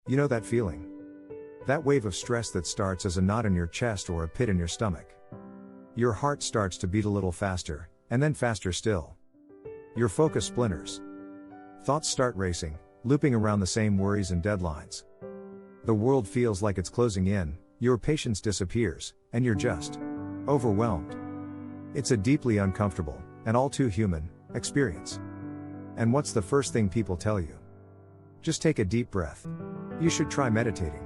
You know that feeling? That wave of stress that starts as a knot in your chest or a pit in your stomach. Your heart starts to beat a little faster, and then faster still. Your focus splinters. Thoughts start racing, looping around the same worries and deadlines. The world feels like it's closing in, your patience disappears, and you're just overwhelmed. It's a deeply uncomfortable, and all too human, experience. And what's the first thing people tell you? Just take a deep breath. You should try meditating.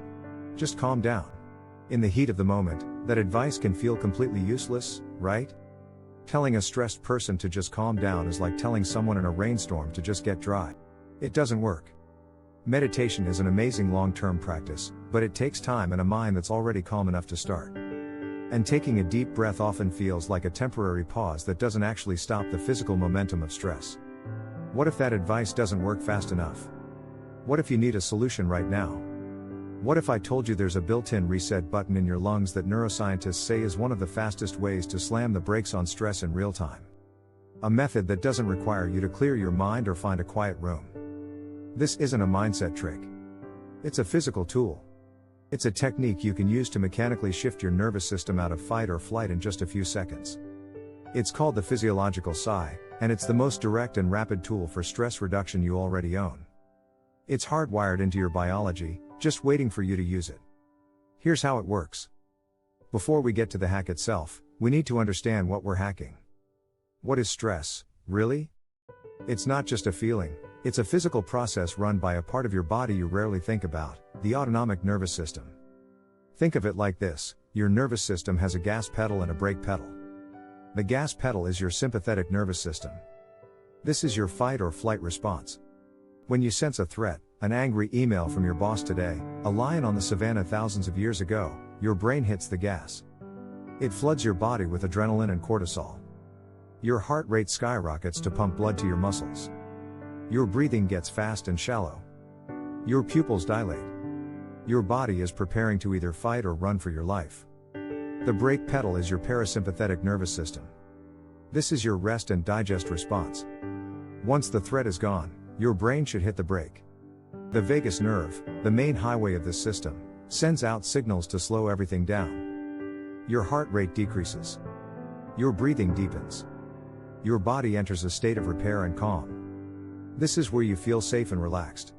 Just calm down. In the heat of the moment, that advice can feel completely useless, right? Telling a stressed person to just calm down is like telling someone in a rainstorm to just get dry. It doesn't work. Meditation is an amazing long-term practice, but it takes time and a mind that's already calm enough to start. And taking a deep breath often feels like a temporary pause that doesn't actually stop the physical momentum of stress. What if that advice doesn't work fast enough? What if you need a solution right now? What if I told you there's a built-in reset button in your lungs that neuroscientists say is one of the fastest ways to slam the brakes on stress in real time? A method that doesn't require you to clear your mind or find a quiet room. This isn't a mindset trick. It's a physical tool. It's a technique you can use to mechanically shift your nervous system out of fight or flight in just a few seconds. It's called the Physiological Sigh, and it's the most direct and rapid tool for stress reduction you already own. It's hardwired into your biology, just waiting for you to use it. Here's how it works. Before we get to the hack itself, we need to understand what we're hacking. What is stress, really? It's not just a feeling, it's a physical process run by a part of your body you rarely think about, the autonomic nervous system. Think of it like this: your nervous system has a gas pedal and a brake pedal. The gas pedal is your sympathetic nervous system. This is your fight or flight response. When you sense a threat, an angry email from your boss today, a lion on the savannah thousands of years ago, your brain hits the gas. It floods your body with adrenaline and cortisol. Your heart rate skyrockets to pump blood to your muscles. Your breathing gets fast and shallow. Your pupils dilate. Your body is preparing to either fight or run for your life. The brake pedal is your parasympathetic nervous system. This is your rest and digest response. Once the threat is gone, your brain should hit the brake. The vagus nerve, the main highway of this system, sends out signals to slow everything down. Your heart rate decreases. Your breathing deepens. Your body enters a state of repair and calm. This is where you feel safe and relaxed.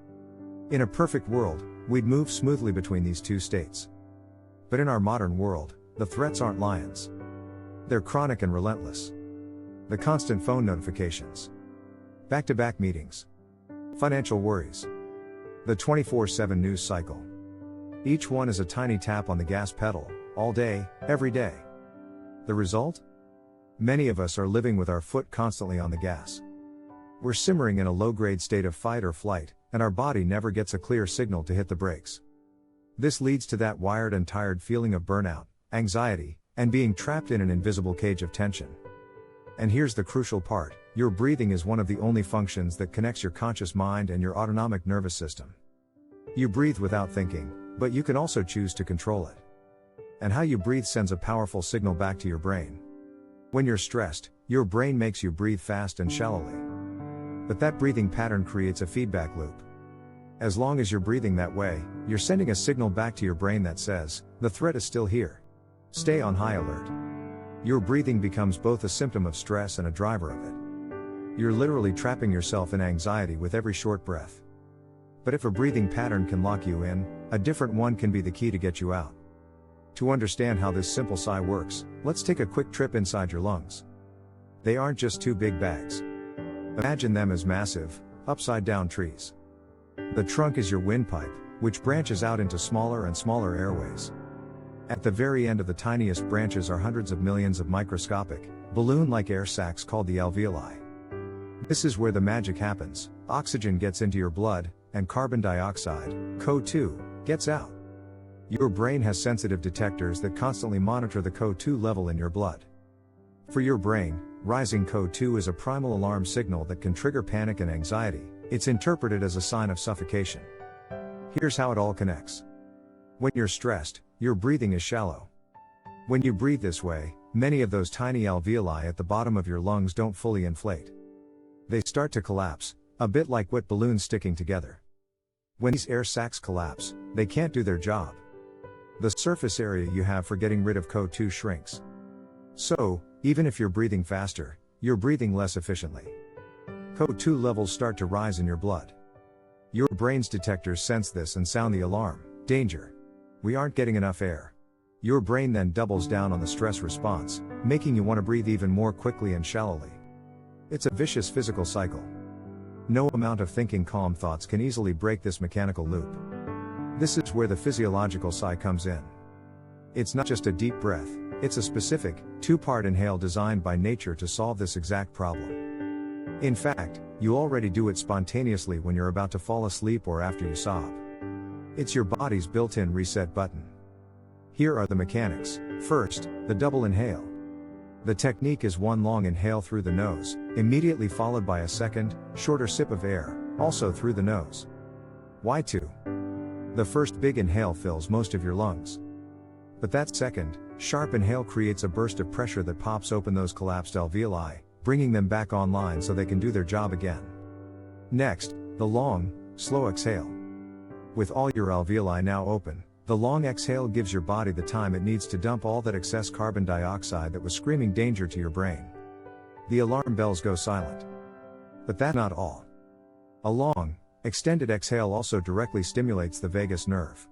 In a perfect world, we'd move smoothly between these two states. But in our modern world, the threats aren't lions. They're chronic and relentless. The constant phone notifications. Back-to-back meetings. Financial worries. The 24/7 news cycle. Each one is a tiny tap on the gas pedal, all day, every day. The result? Many of us are living with our foot constantly on the gas. We're simmering in a low-grade state of fight or flight, and our body never gets a clear signal to hit the brakes. This leads to that wired and tired feeling of burnout, anxiety, and being trapped in an invisible cage of tension. And here's the crucial part: your breathing is one of the only functions that connects your conscious mind and your autonomic nervous system. You breathe without thinking, but you can also choose to control it. And how you breathe sends a powerful signal back to your brain. When you're stressed, your brain makes you breathe fast and shallowly. But that breathing pattern creates a feedback loop. As long as you're breathing that way, you're sending a signal back to your brain that says, the threat is still here. Stay on high alert. Your breathing becomes both a symptom of stress and a driver of it. You're literally trapping yourself in anxiety with every short breath. But if a breathing pattern can lock you in, a different one can be the key to get you out. To understand how this simple sigh works, let's take a quick trip inside your lungs. They aren't just two big bags. Imagine them as massive, upside-down trees. The trunk is your windpipe, which branches out into smaller and smaller airways. At the very end of the tiniest branches are hundreds of millions of microscopic, balloon-like air sacs called the alveoli. This is where the magic happens: oxygen gets into your blood, and carbon dioxide, CO2, gets out. Your brain has sensitive detectors that constantly monitor the CO2 level in your blood. For your brain, rising CO2 is a primal alarm signal that can trigger panic and anxiety. It's interpreted as a sign of suffocation. Here's how it all connects. When you're stressed, your breathing is shallow. When you breathe this way, many of those tiny alveoli at the bottom of your lungs don't fully inflate. They start to collapse, a bit like wet balloons sticking together. When these air sacs collapse, they can't do their job. The surface area you have for getting rid of CO2 shrinks. So, even if you're breathing faster, you're breathing less efficiently. CO2 levels start to rise in your blood. Your brain's detectors sense this and sound the alarm: danger. We aren't getting enough air. Your brain then doubles down on the stress response, making you want to breathe even more quickly and shallowly. It's a vicious physical cycle. No amount of thinking calm thoughts can easily break this mechanical loop. This is where the physiological sigh comes in. It's not just a deep breath, it's a specific, two-part inhale designed by nature to solve this exact problem. In fact, you already do it spontaneously when you're about to fall asleep or after you sob. It's your body's built-in reset button. Here are the mechanics. First, the double inhale. The technique is one long inhale through the nose, immediately followed by a second, shorter sip of air, also through the nose. Why two? The first big inhale fills most of your lungs. But that second, sharp inhale creates a burst of pressure that pops open those collapsed alveoli, bringing them back online so they can do their job again. Next, the long, slow exhale. With all your alveoli now open, the long exhale gives your body the time it needs to dump all that excess carbon dioxide that was screaming danger to your brain. The alarm bells go silent. But that's not all. A long, extended exhale also directly stimulates the vagus nerve.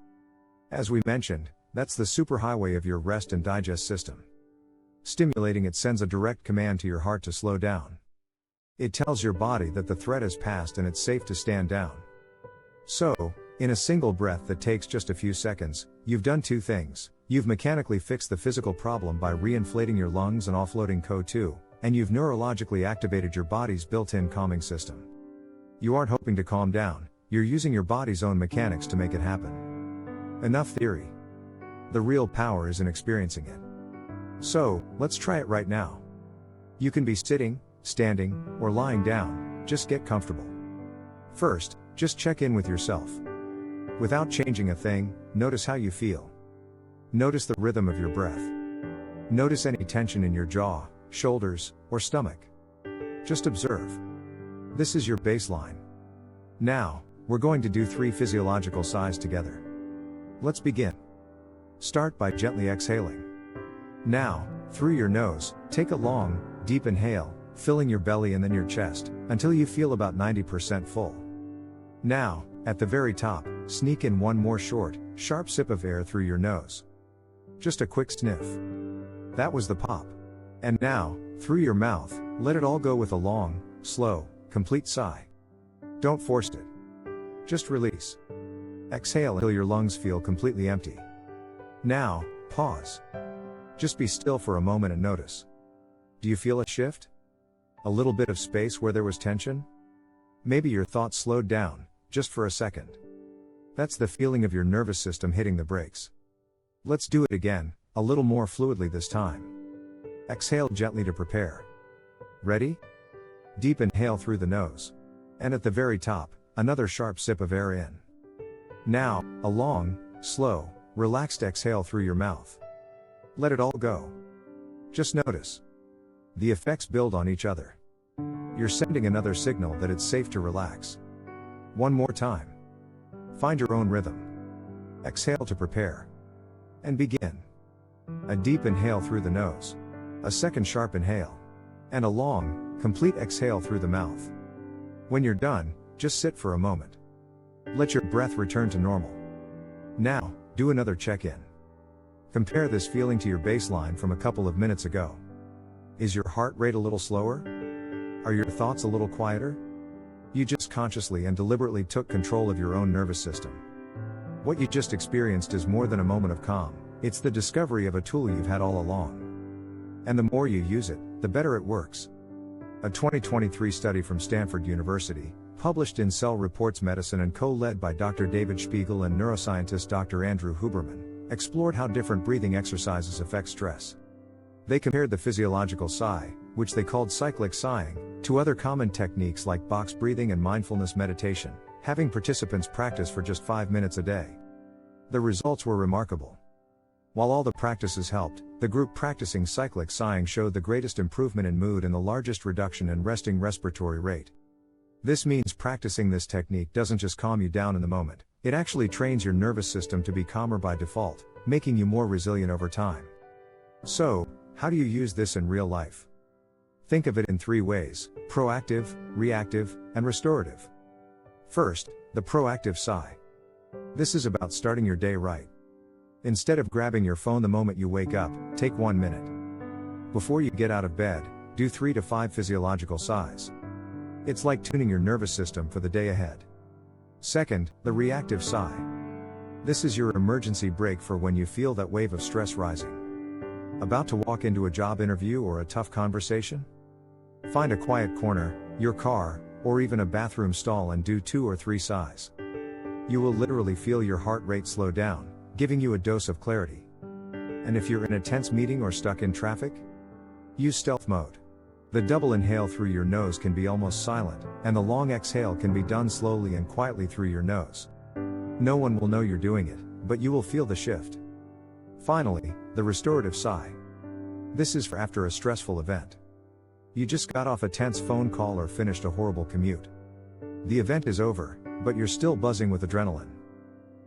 As we mentioned, that's the superhighway of your rest and digest system. Stimulating it sends a direct command to your heart to slow down. It tells your body that the threat has passed and it's safe to stand down. So, in a single breath that takes just a few seconds, you've done two things. You've mechanically fixed the physical problem by reinflating your lungs and offloading CO2, and you've neurologically activated your body's built-in calming system. You aren't hoping to calm down, you're using your body's own mechanics to make it happen. Enough theory. The real power is in experiencing it. So, let's try it right now. You can be sitting, standing, or lying down, just get comfortable. First, just check in with yourself. Without changing a thing, notice how you feel. Notice the rhythm of your breath. Notice any tension in your jaw, shoulders, or stomach. Just observe. This is your baseline. Now, we're going to do 3 physiological sighs together. Let's begin. Start by gently exhaling. Now, through your nose, take a long, deep inhale, filling your belly and then your chest, until you feel about 90% full. Now, at the very top, sneak in one more short, sharp sip of air through your nose. Just a quick sniff. That was the pop. And now, through your mouth, let it all go with a long, slow, complete sigh. Don't force it. Just release. Exhale until your lungs feel completely empty. Now, pause. Just be still for a moment and notice. Do you feel a shift? A little bit of space where there was tension? Maybe your thoughts slowed down, just for a second. That's the feeling of your nervous system hitting the brakes. Let's do it again, a little more fluidly this time. Exhale gently to prepare. Ready? Deep inhale through the nose. And at the very top, another sharp sip of air in. Now, a long, slow, relaxed exhale through your mouth. Let it all go. Just notice. The effects build on each other. You're sending another signal that it's safe to relax. One more time. Find your own rhythm. Exhale to prepare. And begin. A deep inhale through the nose. A second sharp inhale. And a long, complete exhale through the mouth. When you're done, just sit for a moment. Let your breath return to normal. Now, do another check-in. Compare this feeling to your baseline from a couple of minutes ago. Is your heart rate a little slower? Are your thoughts a little quieter? You just consciously and deliberately took control of your own nervous system. What you just experienced is more than a moment of calm, it's the discovery of a tool you've had all along. And the more you use it, the better it works. A 2023 study from Stanford University, published in Cell Reports Medicine and co-led by Dr. David Spiegel and neuroscientist Dr. Andrew Huberman, explored how different breathing exercises affect stress. They compared the physiological sigh, which they called cyclic sighing, to other common techniques like box breathing and mindfulness meditation, having participants practice for just 5 minutes a day. The results were remarkable. While all the practices helped, the group practicing cyclic sighing showed the greatest improvement in mood and the largest reduction in resting respiratory rate. This means practicing this technique doesn't just calm you down in the moment, it actually trains your nervous system to be calmer by default, making you more resilient over time. So, how do you use this in real life? Think of it in 3 ways: proactive, reactive, and restorative. First, the proactive sigh. This is about starting your day right. Instead of grabbing your phone the moment you wake up, take 1 minute. Before you get out of bed, do 3 to 5 physiological sighs. It's like tuning your nervous system for the day ahead. Second, the reactive sigh. This is your emergency brake for when you feel that wave of stress rising. About to walk into a job interview or a tough conversation? Find a quiet corner, your car, or even a bathroom stall and do 2 or 3 sighs. You will literally feel your heart rate slow down, giving you a dose of clarity. And if you're in a tense meeting or stuck in traffic? Use stealth mode. The double inhale through your nose can be almost silent, and the long exhale can be done slowly and quietly through your nose. No one will know you're doing it, but you will feel the shift. Finally, the restorative sigh. This is for after a stressful event. You just got off a tense phone call or finished a horrible commute. The event is over, but you're still buzzing with adrenaline.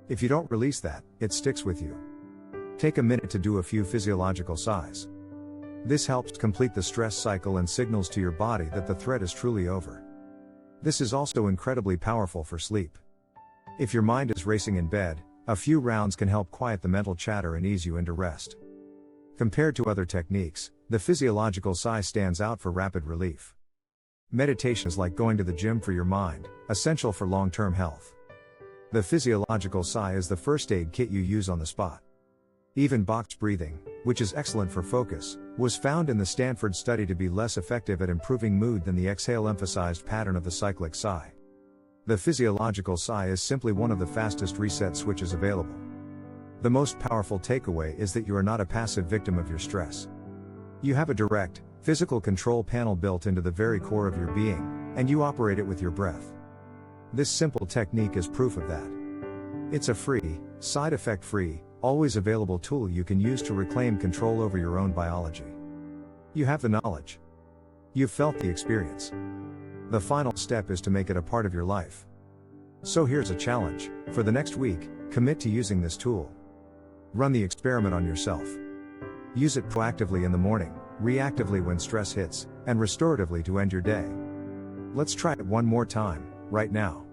If you don't release that, it sticks with you. Take a minute to do a few physiological sighs. This helps complete the stress cycle and signals to your body that the threat is truly over. This is also incredibly powerful for sleep. If your mind is racing in bed, a few rounds can help quiet the mental chatter and ease you into rest. Compared to other techniques, the physiological sigh stands out for rapid relief. Meditation is like going to the gym for your mind, essential for long-term health. The physiological sigh is the first aid kit you use on the spot. Even box breathing, which is excellent for focus, was found in the Stanford study to be less effective at improving mood than the exhale-emphasized pattern of the cyclic sigh. The physiological sigh is simply one of the fastest reset switches available. The most powerful takeaway is that you are not a passive victim of your stress. You have a direct, physical control panel built into the very core of your being, and you operate it with your breath. This simple technique is proof of that. It's a free, side effect free, always available tool you can use to reclaim control over your own biology. You have the knowledge. You've felt the experience. The final step is to make it a part of your life. So here's a challenge. For the next week, commit to using this tool. Run the experiment on yourself. Use it proactively in the morning, reactively when stress hits, and restoratively to end your day. Let's try it one more time, right now.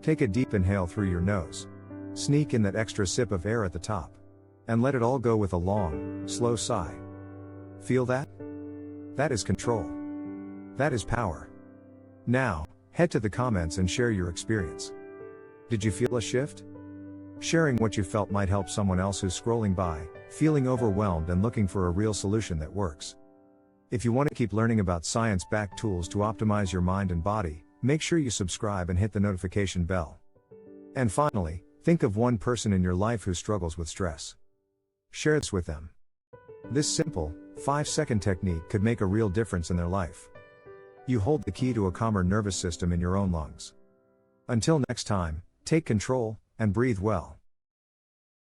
Take a deep inhale through your nose. Sneak in that extra sip of air at the top. And let it all go with a long, slow sigh. Feel that? That is control. That is power. Now, head to the comments and share your experience. Did you feel a shift? Sharing what you felt might help someone else who's scrolling by, feeling overwhelmed and looking for a real solution that works. If you want to keep learning about science-backed tools to optimize your mind and body, make sure you subscribe and hit the notification bell. And finally, think of one person in your life who struggles with stress. Share this with them. This simple, 5-second technique could make a real difference in their life. You hold the key to a calmer nervous system in your own lungs. Until next time, take control, and breathe well.